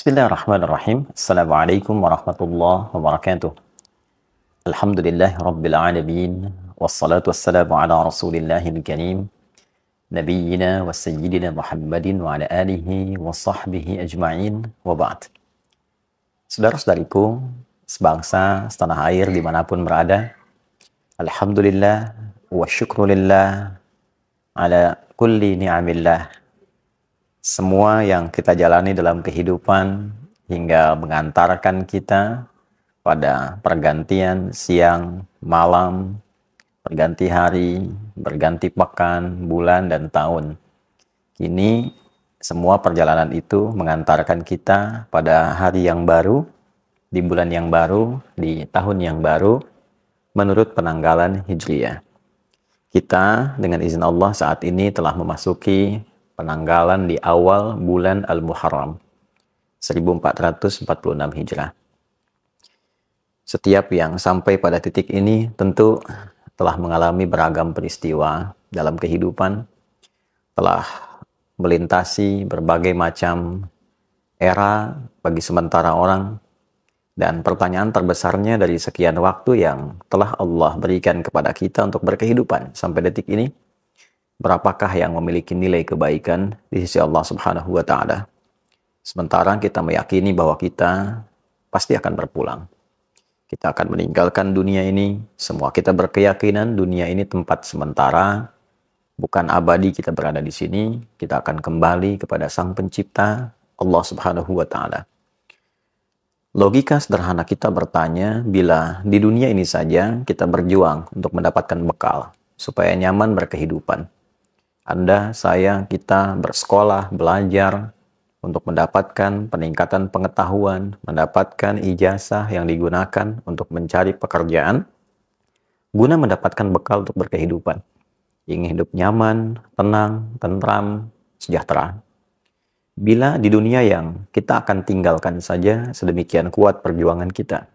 Bismillahirrahmanirrahim. Assalamualaikum warahmatullahi wabarakatuh. Alhamdulillah Rabbil Alamin. Wassalatu wassalamu ala Rasulillahil Karim. Nabiyyina wa sayyidina Muhammadin wa ala alihi wa sahbihi ajma'in wa ba'd. Saudara-saudariku, sebangsa, setanah air dimanapun berada, Alhamdulillah wa syukrulillah ala kulli ni'amillah. Semua yang kita jalani dalam kehidupan hingga mengantarkan kita pada pergantian siang, malam, berganti hari, berganti pekan, bulan, dan tahun. Kini semua perjalanan itu mengantarkan kita pada hari yang baru, di bulan yang baru, di tahun yang baru, menurut penanggalan Hijriyah. Kita dengan izin Allah saat ini telah memasuki penanggalan di awal bulan Al-Muharram 1446 Hijrah. Setiap yang sampai pada titik ini tentu telah mengalami beragam peristiwa dalam kehidupan, telah melintasi berbagai macam era bagi sementara orang, dan pertanyaan terbesarnya dari sekian waktu yang telah Allah berikan kepada kita untuk berkehidupan sampai detik ini, berapakah yang memiliki nilai kebaikan di sisi Allah Subhanahu wa Ta'ala? Sementara kita meyakini bahwa kita pasti akan berpulang. Kita akan meninggalkan dunia ini. Semua kita berkeyakinan dunia ini tempat sementara, bukan abadi kita berada di sini. Kita akan kembali kepada Sang Pencipta, Allah Subhanahu wa Ta'ala. Logika sederhana kita bertanya, bila di dunia ini saja kita berjuang untuk mendapatkan bekal supaya nyaman berkehidupan, Anda, saya, kita bersekolah, belajar untuk mendapatkan peningkatan pengetahuan, mendapatkan ijazah yang digunakan untuk mencari pekerjaan, guna mendapatkan bekal untuk berkehidupan. Ingin hidup nyaman, tenang, tentram, sejahtera. Bila di dunia yang kita akan tinggalkan saja sedemikian kuat perjuangan kita,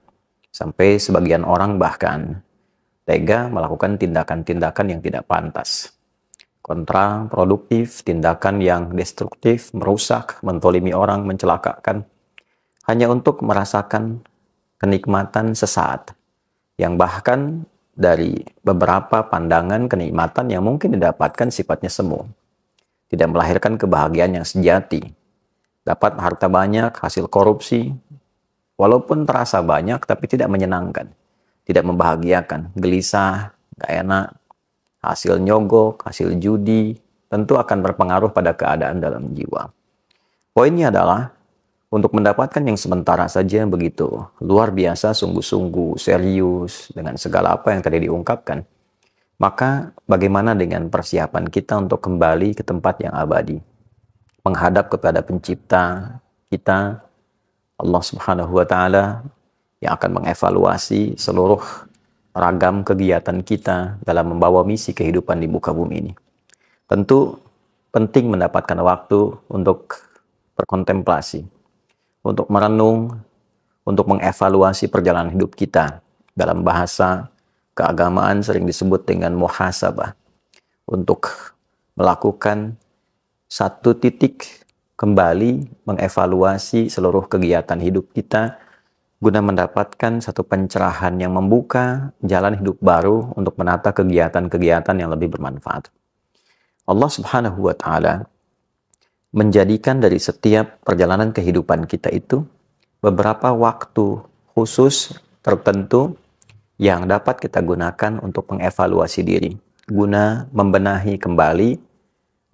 sampai sebagian orang bahkan tega melakukan tindakan-tindakan yang tidak pantas, kontraproduktif, tindakan yang destruktif, merusak, mentolimi orang, mencelakakan, hanya untuk merasakan kenikmatan sesaat, yang bahkan dari beberapa pandangan kenikmatan yang mungkin didapatkan sifatnya semu, tidak melahirkan kebahagiaan yang sejati. Dapat harta banyak, hasil korupsi, walaupun terasa banyak tapi tidak menyenangkan, tidak membahagiakan, gelisah, gak enak. Hasil nyogok, hasil judi, tentu akan berpengaruh pada keadaan dalam jiwa. Poinnya adalah, untuk mendapatkan yang sementara saja begitu luar biasa, sungguh-sungguh, serius, dengan segala apa yang tadi diungkapkan, maka bagaimana dengan persiapan kita untuk kembali ke tempat yang abadi? Menghadap kepada Pencipta kita, Allah Subhanahu wa Ta'ala, yang akan mengevaluasi seluruh ragam kegiatan kita dalam membawa misi kehidupan di muka bumi ini. Tentu penting mendapatkan waktu untuk berkontemplasi, untuk merenung, untuk mengevaluasi perjalanan hidup kita. Dalam bahasa keagamaan sering disebut dengan muhasabah. Untuk melakukan satu titik kembali mengevaluasi seluruh kegiatan hidup kita, guna mendapatkan satu pencerahan yang membuka jalan hidup baru untuk menata kegiatan-kegiatan yang lebih bermanfaat. Allah Subhanahu wa Ta'ala menjadikan dari setiap perjalanan kehidupan kita itu beberapa waktu khusus tertentu yang dapat kita gunakan untuk mengevaluasi diri, guna membenahi kembali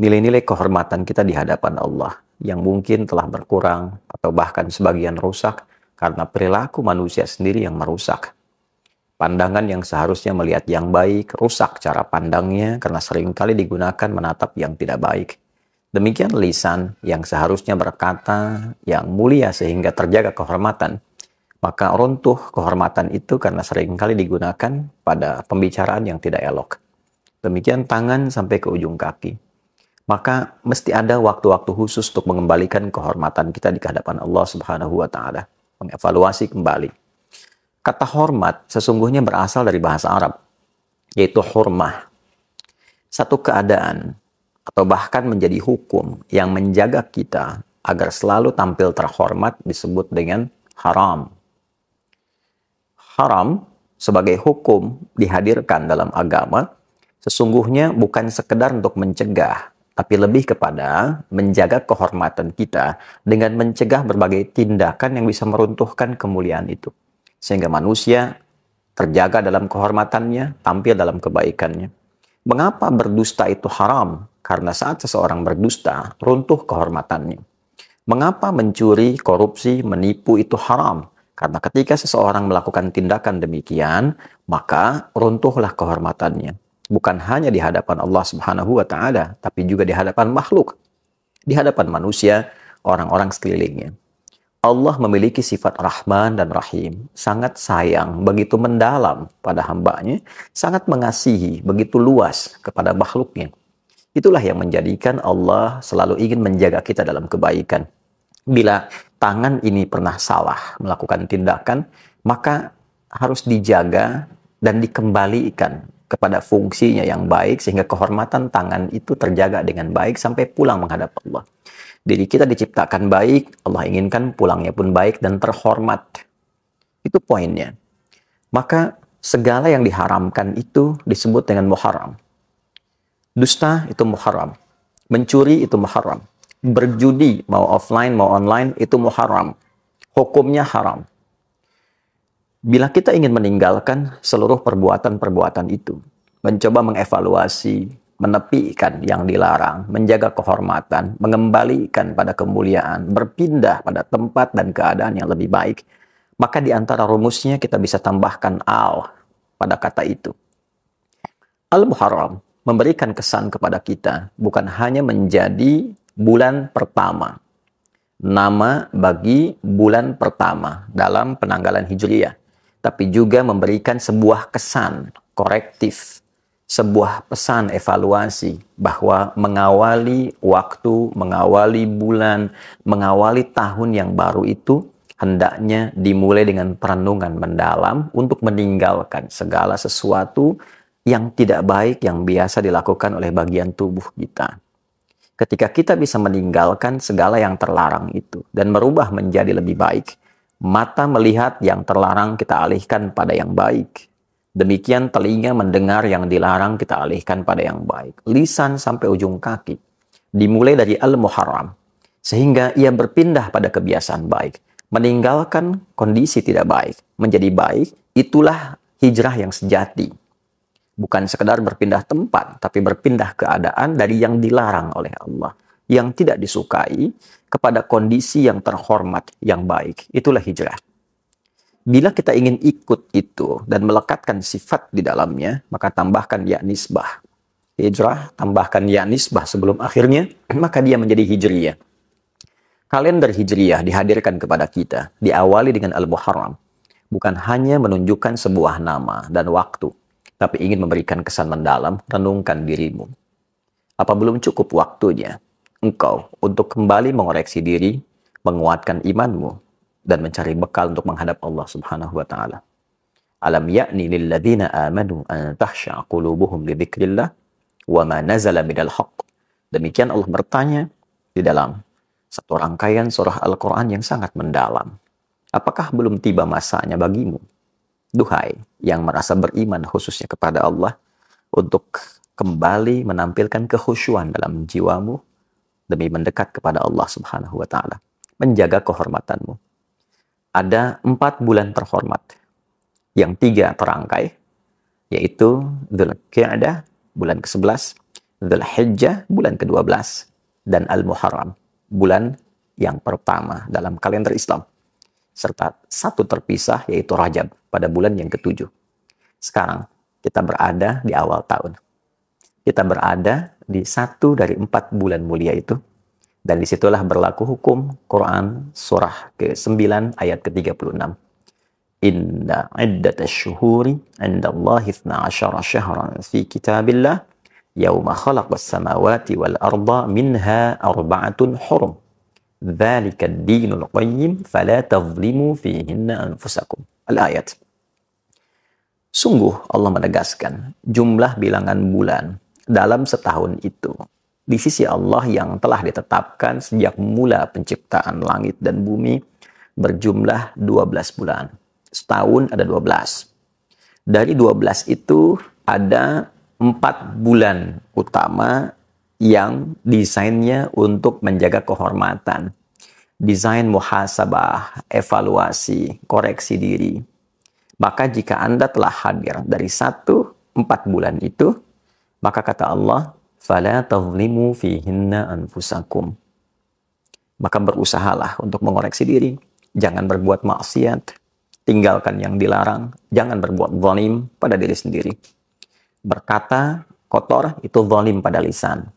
nilai-nilai kehormatan kita di hadapan Allah yang mungkin telah berkurang atau bahkan sebagian rusak karena perilaku manusia sendiri yang merusak. Pandangan yang seharusnya melihat yang baik, rusak cara pandangnya karena seringkali digunakan menatap yang tidak baik. Demikian lisan yang seharusnya berkata yang mulia sehingga terjaga kehormatan, maka runtuh kehormatan itu karena seringkali digunakan pada pembicaraan yang tidak elok. Demikian tangan sampai ke ujung kaki. Maka mesti ada waktu-waktu khusus untuk mengembalikan kehormatan kita di hadapan Allah Subhanahu wa Ta'ala. Mengevaluasi kembali. Kata hormat sesungguhnya berasal dari bahasa Arab, yaitu hurmah. Satu keadaan atau bahkan menjadi hukum yang menjaga kita agar selalu tampil terhormat disebut dengan haram. Haram sebagai hukum dihadirkan dalam agama sesungguhnya bukan sekedar untuk mencegah, tapi lebih kepada menjaga kehormatan kita dengan mencegah berbagai tindakan yang bisa meruntuhkan kemuliaan itu. Sehingga manusia terjaga dalam kehormatannya, tampil dalam kebaikannya. Mengapa berdusta itu haram? Karena saat seseorang berdusta, runtuh kehormatannya. Mengapa mencuri, korupsi, menipu itu haram? Karena ketika seseorang melakukan tindakan demikian, maka runtuhlah kehormatannya. Bukan hanya di hadapan Allah Subhanahu wa Ta'ala, tapi juga di hadapan makhluk, di hadapan manusia, orang-orang sekelilingnya. Allah memiliki sifat Rahman dan Rahim, sangat sayang, begitu mendalam pada hambanya, sangat mengasihi, begitu luas kepada makhluknya. Itulah yang menjadikan Allah selalu ingin menjaga kita dalam kebaikan. Bila tangan ini pernah salah melakukan tindakan, maka harus dijaga dan dikembalikan kepada fungsinya yang baik sehingga kehormatan tangan itu terjaga dengan baik sampai pulang menghadap Allah. Diri kita diciptakan baik, Allah inginkan pulangnya pun baik dan terhormat. Itu poinnya. Maka segala yang diharamkan itu disebut dengan muharram. Dusta itu muharram. Mencuri itu muharram. Berjudi, mau offline, mau online, itu muharram. Hukumnya haram. Bila kita ingin meninggalkan seluruh perbuatan-perbuatan itu, mencoba mengevaluasi, menepikan yang dilarang, menjaga kehormatan, mengembalikan pada kemuliaan, berpindah pada tempat dan keadaan yang lebih baik, maka di antara rumusnya kita bisa tambahkan al pada kata itu. Al-Muharram memberikan kesan kepada kita bukan hanya menjadi bulan pertama, nama bagi bulan pertama dalam penanggalan Hijriyah, tapi juga memberikan sebuah kesan korektif, sebuah pesan evaluasi bahwa mengawali waktu, mengawali bulan, mengawali tahun yang baru itu hendaknya dimulai dengan perenungan mendalam untuk meninggalkan segala sesuatu yang tidak baik yang biasa dilakukan oleh bagian tubuh kita. Ketika kita bisa meninggalkan segala yang terlarang itu dan merubah menjadi lebih baik, mata melihat yang terlarang kita alihkan pada yang baik. Demikian telinga mendengar yang dilarang kita alihkan pada yang baik. Lisan sampai ujung kaki. Dimulai dari Al-Muharram. Sehingga ia berpindah pada kebiasaan baik. Meninggalkan kondisi tidak baik. Menjadi baik, itulah hijrah yang sejati. Bukan sekedar berpindah tempat, tapi berpindah keadaan dari yang dilarang oleh Allah. Yang tidak disukai kepada kondisi yang terhormat, yang baik. Itulah hijrah. Bila kita ingin ikut itu dan melekatkan sifat di dalamnya, maka tambahkan ya nisbah. Hijrah, tambahkan ya nisbah sebelum akhirnya, maka dia menjadi hijriyah. Kalender hijriyah dihadirkan kepada kita, diawali dengan Al-Muharram. Bukan hanya menunjukkan sebuah nama dan waktu, tapi ingin memberikan kesan mendalam, renungkan dirimu. Apa belum cukup waktunya engkau untuk kembali mengoreksi diri, menguatkan imanmu, dan mencari bekal untuk menghadap Allah Subhanahu wa Ta'ala? Alam ya'ni lilladzina amanu an tahsha'a qulubuhum li dzikrillah wa ma nazala minal haqq. Demikian Allah bertanya di dalam satu rangkaian surah Al-Quran yang sangat mendalam. Apakah belum tiba masanya bagimu, duhai yang merasa beriman khususnya kepada Allah, untuk kembali menampilkan kekhusyuan dalam jiwamu demi mendekat kepada Allah Subhanahu wa Ta'ala, menjaga kehormatanmu. Ada 4 bulan terhormat, yang 3 terangkai, yaitu Dzulqa'dah bulan ke-11, Dzulhijjah bulan ke-12, dan Al-Muharram bulan yang pertama dalam kalender Islam, serta 1 terpisah yaitu Rajab pada bulan yang ke-7. Sekarang kita berada di awal tahun. Kita berada di 1 dari 4 bulan mulia itu. Dan disitulah berlaku hukum Quran surah ke-9 ayat ke-36. Inna iddatash syuhuri indallahi 12 syahran fi kitabillah yauma khalaqas samawati wal arda minha arba'atun hurum. Dzalika ad-dinul qayyim fala tadhlimu fihinna anfusakum. Al-ayat. Sungguh Allah menegaskan jumlah bilangan bulan dalam setahun itu di sisi Allah yang telah ditetapkan sejak mula penciptaan langit dan bumi berjumlah 12 bulan. Setahun ada 12. Dari 12 itu ada 4 bulan utama yang desainnya untuk menjaga kehormatan. Desain muhasabah, evaluasi, koreksi diri. Maka jika Anda telah hadir dari 4 bulan itu, maka kata Allah, فَلَا تَظْلِمُوا فِيهِنَّ أَنفُسَكُمْ. Maka berusahalah untuk mengoreksi diri. Jangan berbuat maksiat. Tinggalkan yang dilarang. Jangan berbuat zalim pada diri sendiri. Berkata kotor itu zalim pada lisan.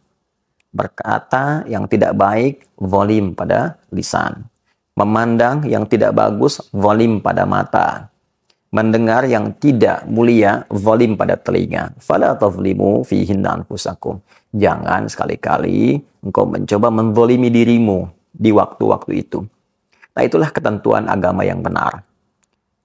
Berkata yang tidak baik, zalim pada lisan. Memandang yang tidak bagus, zalim pada mata. Mendengar yang tidak mulia, zalim pada telinga. Fala tazlimu fihinna anfusakum. Jangan sekali-kali engkau mencoba menzalimi dirimu di waktu-waktu itu. Nah, itulah ketentuan agama yang benar.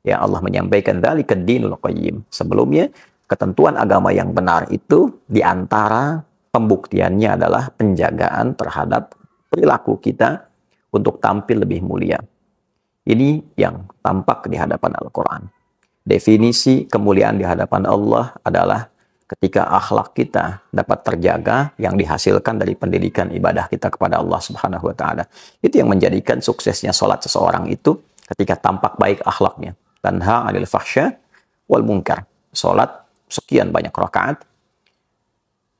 Ya, Allah menyampaikan dzalika dinul qayyim. Sebelumnya, ketentuan agama yang benar itu di antara pembuktiannya adalah penjagaan terhadap perilaku kita untuk tampil lebih mulia. Ini yang tampak di hadapan Al-Quran. Definisi kemuliaan di hadapan Allah adalah ketika akhlak kita dapat terjaga yang dihasilkan dari pendidikan ibadah kita kepada Allah Subhanahu wa taala. Itu yang menjadikan suksesnya salat seseorang itu ketika tampak baik akhlaknya. Tanha 'anil fahsya wal munkar. Salat sekian banyak rakaat,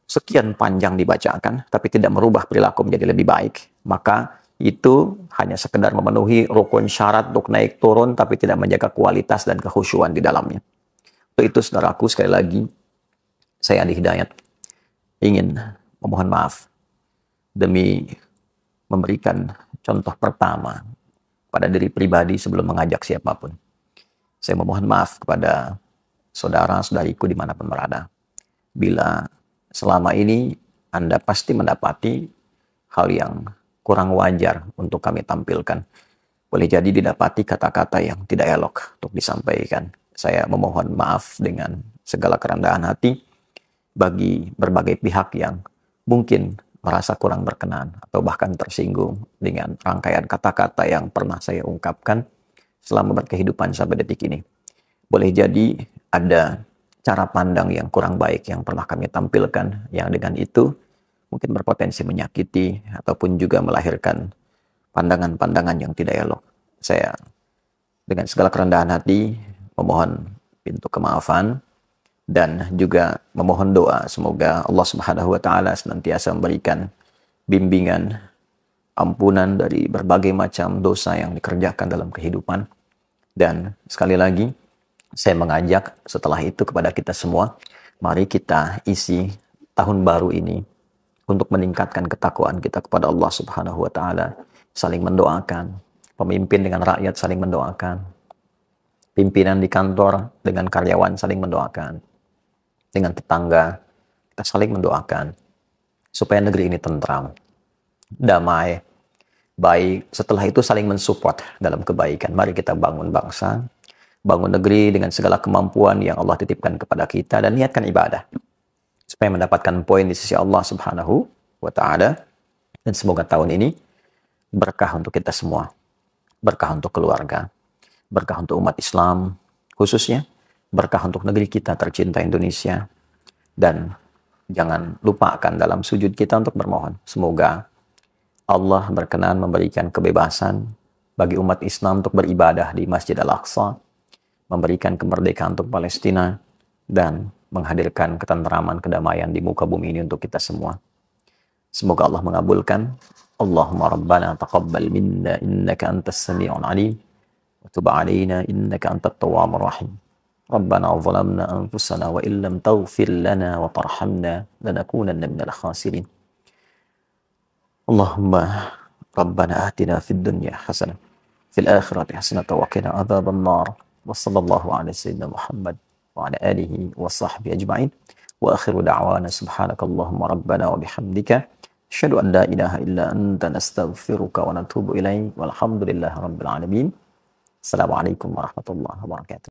sekian panjang dibacakan, tapi tidak merubah perilaku menjadi lebih baik, maka itu hanya sekedar memenuhi rukun syarat untuk naik turun, tapi tidak menjaga kualitas dan kekhusyuan di dalamnya. Untuk itu, saudaraku, sekali lagi, saya Andi Hidayat ingin memohon maaf demi memberikan contoh pertama pada diri pribadi sebelum mengajak siapapun. Saya memohon maaf kepada saudara-saudariku dimanapun berada. Bila selama ini Anda pasti mendapati hal yang kurang wajar untuk kami tampilkan. Boleh jadi didapati kata-kata yang tidak elok untuk disampaikan. Saya memohon maaf dengan segala kerendahan hati bagi berbagai pihak yang mungkin merasa kurang berkenan atau bahkan tersinggung dengan rangkaian kata-kata yang pernah saya ungkapkan selama berkehidupan sampai detik ini. Boleh jadi ada cara pandang yang kurang baik yang pernah kami tampilkan, yang dengan itu mungkin berpotensi menyakiti ataupun juga melahirkan pandangan-pandangan yang tidak elok. Saya dengan segala kerendahan hati memohon pintu kemaafan dan juga memohon doa semoga Allah Subhanahu wa taala senantiasa memberikan bimbingan, ampunan dari berbagai macam dosa yang dikerjakan dalam kehidupan. Dan sekali lagi saya mengajak setelah itu kepada kita semua, mari kita isi tahun baru ini untuk meningkatkan ketakwaan kita kepada Allah Subhanahu wa taala, saling mendoakan, pemimpin dengan rakyat saling mendoakan, pimpinan di kantor dengan karyawan saling mendoakan, dengan tetangga kita saling mendoakan supaya negeri ini tentram, damai, baik. Setelah itu saling mensupport dalam kebaikan. Mari kita bangun bangsa, bangun negeri dengan segala kemampuan yang Allah titipkan kepada kita dan niatkan ibadah supaya mendapatkan poin di sisi Allah Subhanahu wa taala. Dan semoga tahun ini berkah untuk kita semua. Berkah untuk keluarga, berkah untuk umat Islam khususnya, berkah untuk negeri kita tercinta Indonesia. Dan jangan lupakan dalam sujud kita untuk bermohon. Semoga Allah berkenan memberikan kebebasan bagi umat Islam untuk beribadah di Masjid Al-Aqsa, memberikan kemerdekaan untuk Palestina, dan menghadirkan ketentraman, kedamaian di muka bumi ini untuk kita semua. Semoga Allah mengabulkan. Allahumma rabbana taqabbal minna innaka antas sami'un alim wa tub 'alaina innaka antat tawwabur rahim. Rabbana zalamna anfusana wa illam taghfir lana wa tarhamna lanakunanna minal khasirin. Allahumma rabbana atina fid dunya hasanah fil akhirati hasanah wa qina adzaban nar. Wa sallallahu ala sayyidina Muhammad wa ala alihi wa sahbihi ajma'in. Wa akhiru da'wana subhanakallahumma rabbana wa bihamdika asyhadu an la ilaha illa anta nastaghfiruka wa natubu ilaik. Walhamdulillahi rabbil alamin. Assalamualaikum warahmatullahi wabarakatuh.